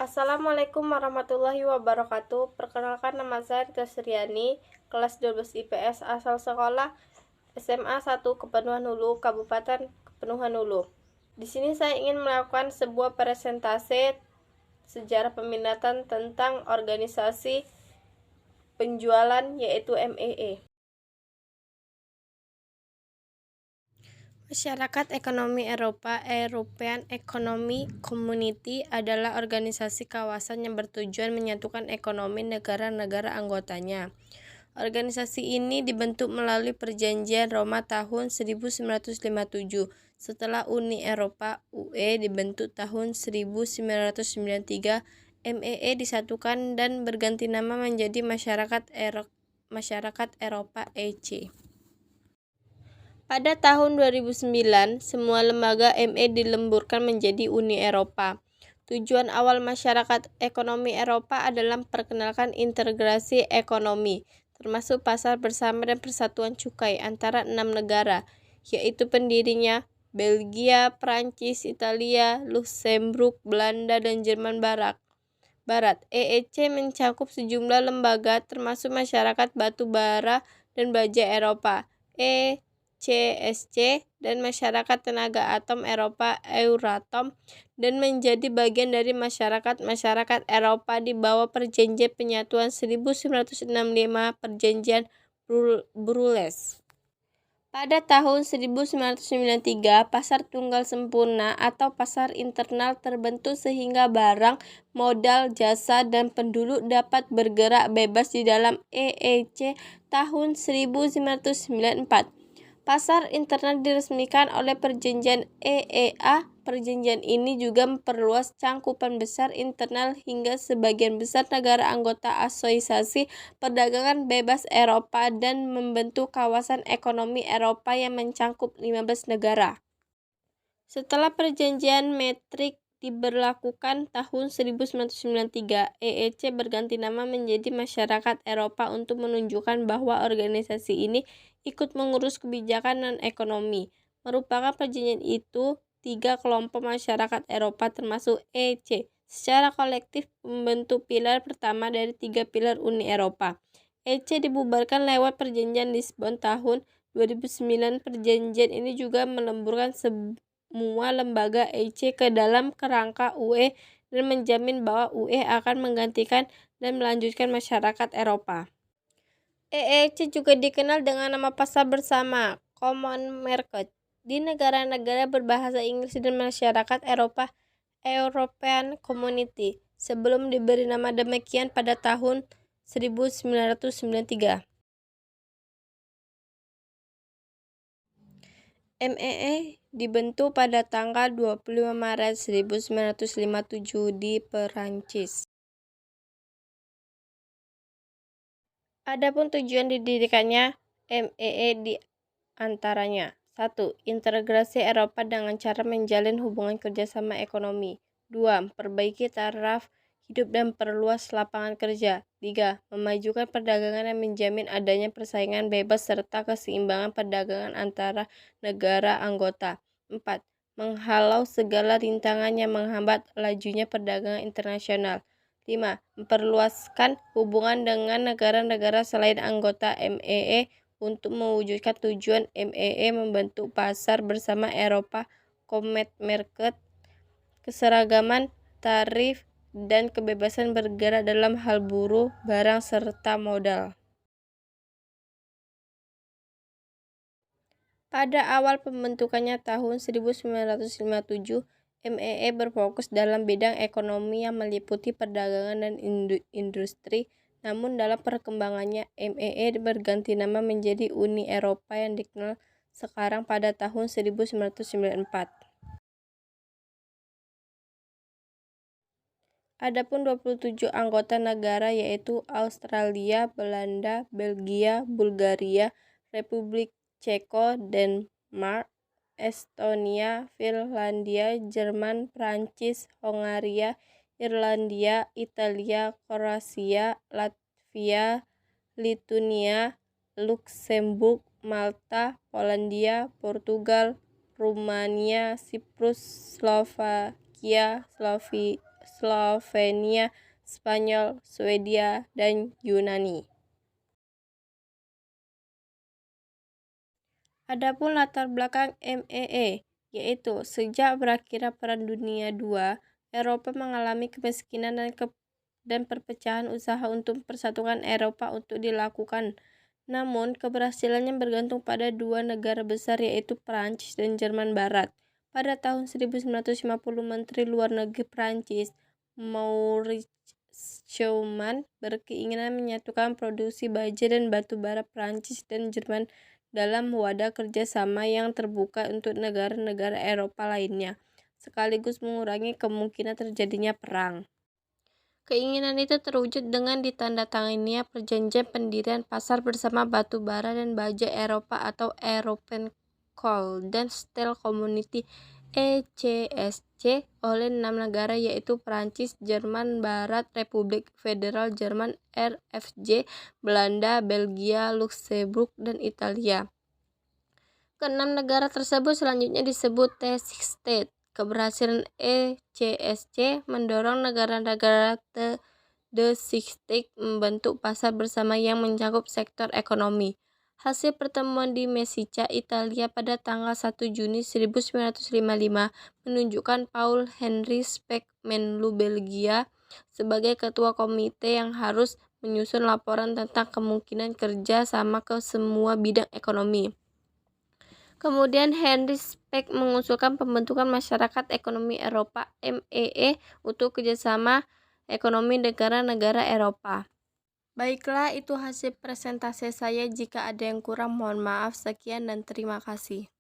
Assalamualaikum warahmatullahi wabarakatuh. Perkenalkan, nama saya Rita Suryani, kelas 12 IPS, asal sekolah SMA 1 Kepenuhan Hulu, Kabupaten Kepenuhan Hulu. Di sini saya ingin melakukan sebuah presentasi sejarah peminatan tentang organisasi penjualan, yaitu MEE. Masyarakat Ekonomi Eropa (European Economic Community) adalah organisasi kawasan yang bertujuan menyatukan ekonomi negara-negara anggotanya. Organisasi ini dibentuk melalui Perjanjian Roma tahun 1957. Setelah Uni Eropa (UE) dibentuk tahun 1993, MEE disatukan dan berganti nama menjadi Masyarakat Eropa (EC). Pada tahun 2009, semua lembaga ME dilemburkan menjadi Uni Eropa. Tujuan awal Masyarakat Ekonomi Eropa adalah memperkenalkan integrasi ekonomi, termasuk pasar bersama dan persatuan cukai antara 6 negara, yaitu pendirinya Belgia, Prancis, Italia, Luksemburg, Belanda, dan Jerman Barat. EEC mencakup sejumlah lembaga termasuk Masyarakat Batu Bara dan Baja Eropa, CSC, dan Masyarakat Tenaga Atom Eropa Euratom, dan menjadi bagian dari masyarakat Eropa di bawah Perjanjian Penyatuan 1965 Perjanjian Brules. Pada tahun 1993, pasar tunggal sempurna atau pasar internal terbentuk sehingga barang, modal, jasa, dan penduduk dapat bergerak bebas di dalam EEC tahun 1994. Pasar internal diresmikan oleh Perjanjian EEA. Perjanjian ini juga memperluas cangkupan besar internal hingga sebagian besar negara anggota Asosiasi Perdagangan Bebas Eropa dan membentuk kawasan ekonomi Eropa yang mencangkup 15 negara. Setelah Perjanjian Maastricht diberlakukan tahun 1993, EEC berganti nama menjadi Masyarakat Eropa untuk menunjukkan bahwa organisasi ini ikut mengurus kebijakan dan ekonomi. Merupakan perjanjian itu, 3 kelompok masyarakat Eropa termasuk EC secara kolektif membentuk pilar pertama dari 3 pilar Uni Eropa. EC dibubarkan lewat Perjanjian Lisbon tahun 2009. Perjanjian ini juga melemburkan semua lembaga EC ke dalam kerangka UE dan menjamin bahwa UE akan menggantikan dan melanjutkan masyarakat Eropa. EEC juga dikenal dengan nama pasar bersama, Common Market, di negara-negara berbahasa Inggris dan masyarakat Eropa, European Community, sebelum diberi nama demikian pada tahun 1993. MEE dibentuk pada tanggal 25 Maret 1957 di Perancis. Adapun tujuan didirikannya MEE di antaranya: 1. Integrasi Eropa dengan cara menjalin hubungan kerjasama ekonomi. 2. Memperbaiki taraf hidup dan perluas lapangan kerja. 3. Memajukan perdagangan dan menjamin adanya persaingan bebas serta keseimbangan perdagangan antara negara anggota. 4. Menghalau segala rintangan yang menghambat lajunya perdagangan internasional. 5. Memperluaskan hubungan dengan negara-negara selain anggota MEE untuk mewujudkan tujuan MEE membentuk pasar bersama Eropa, Common Market, keseragaman tarif, dan kebebasan bergerak dalam hal buruh, barang, serta modal. Pada awal pembentukannya tahun 1957, MEE berfokus dalam bidang ekonomi yang meliputi perdagangan dan industri. Namun dalam perkembangannya, MEE berganti nama menjadi Uni Eropa yang dikenal sekarang pada tahun 1994. Adapun 27 anggota negara yaitu Australia, Belanda, Belgia, Bulgaria, Republik Ceko, Denmark, Estonia, Finlandia, Jerman, Prancis, Hongaria, Irlandia, Italia, Kroasia, Latvia, Lituania, Luksemburg, Malta, Polandia, Portugal, Rumania, Siprus, Slovakia, Slovenia, Spanyol, Swedia, dan Yunani. Adapun latar belakang MEE, yaitu sejak berakhirnya Perang Dunia II, Eropa mengalami kemiskinan dan perpecahan. Usaha untuk mempersatukan Eropa untuk dilakukan. Namun, keberhasilannya bergantung pada dua negara besar, yaitu Prancis dan Jerman Barat. Pada tahun 1950, Menteri Luar Negeri Prancis, Maurice Schumann, berkeinginan menyatukan produksi baja dan batu bara Prancis dan Jerman dalam wadah kerjasama yang terbuka untuk negara-negara Eropa lainnya, sekaligus mengurangi kemungkinan terjadinya perang. Keinginan itu terwujud dengan ditandatanganinya Perjanjian Pendirian Pasar Bersama Batu Bara dan Baja Eropa atau European Coal and Steel Community (ECSC) oleh 6 negara, yaitu Prancis, Jerman Barat, Republik Federal Jerman (RFJ), Belanda, Belgia, Luksemburg, dan Italia. Keenam negara tersebut selanjutnya disebut T6 State. Keberhasilan ECSC mendorong negara-negara The Six State membentuk pasar bersama yang mencakup sektor ekonomi. Hasil pertemuan di Messina, Italia pada tanggal 1 Juni 1955 menunjukkan Paul Henri Spaak, Menlu Belgia, sebagai ketua komite yang harus menyusun laporan tentang kemungkinan kerja sama ke semua bidang ekonomi. Kemudian Henry Spaak mengusulkan pembentukan Masyarakat Ekonomi Eropa (MEE) untuk kerjasama ekonomi negara-negara Eropa. Baiklah, itu hasil presentasi saya. Jika ada yang kurang, mohon maaf. Sekian dan terima kasih.